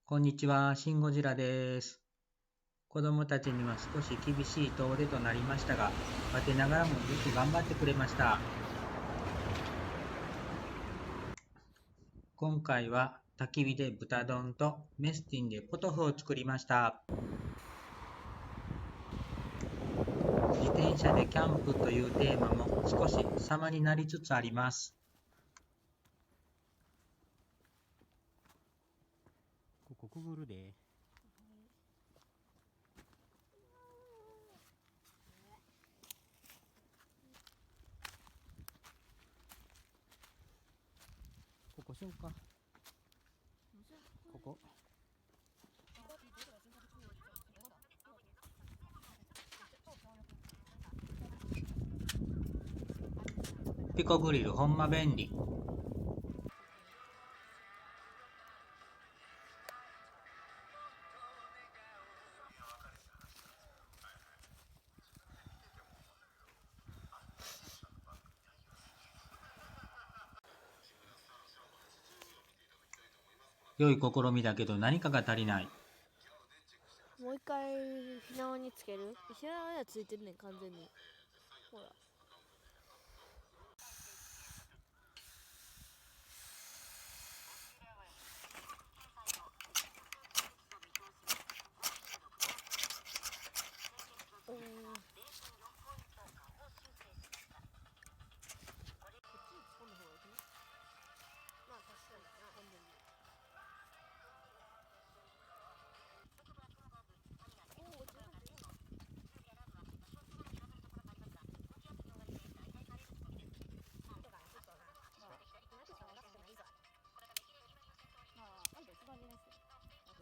こんにちは、シン・ゴジラです。子供たちには少し厳しい遠出となりましたが、バテながらもよく頑張ってくれました。今回は焚き火で豚丼とメスティンでポトフを作りました。自転車でキャンプというテーマも少し様になりつつあります。ここくぐるで。ここしようか。ここ。ピコグリルほんま便利。良い試みだけど何かが足りない。もう一回ひなわにつける。ひなわにはついてるねん完全に。ほら。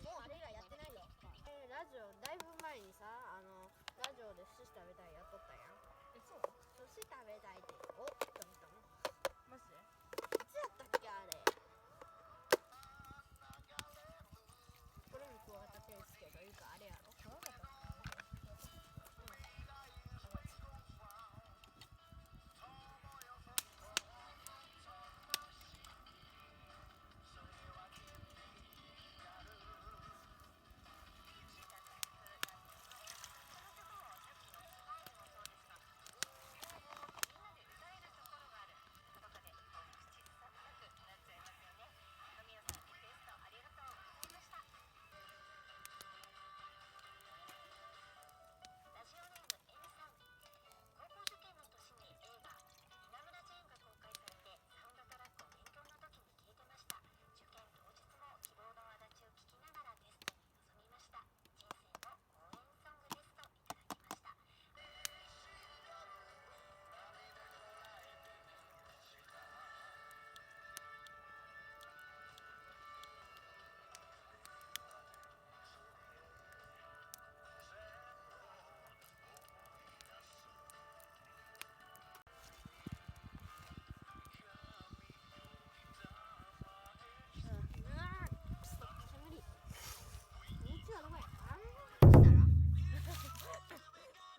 もうあれらやってないよ。ラジオだいぶ前にさ、ラジオで寿司食べたいやっとったやん。そう。寿司食べたいっておっと見たの。マジで？いつやったっけあれ。これに加わったペースケというかあれやろ。そうだった。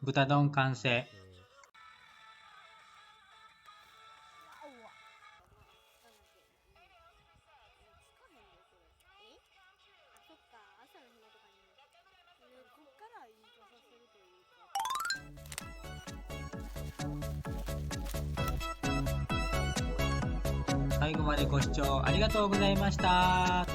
豚丼完成。最後までご視聴ありがとうございました。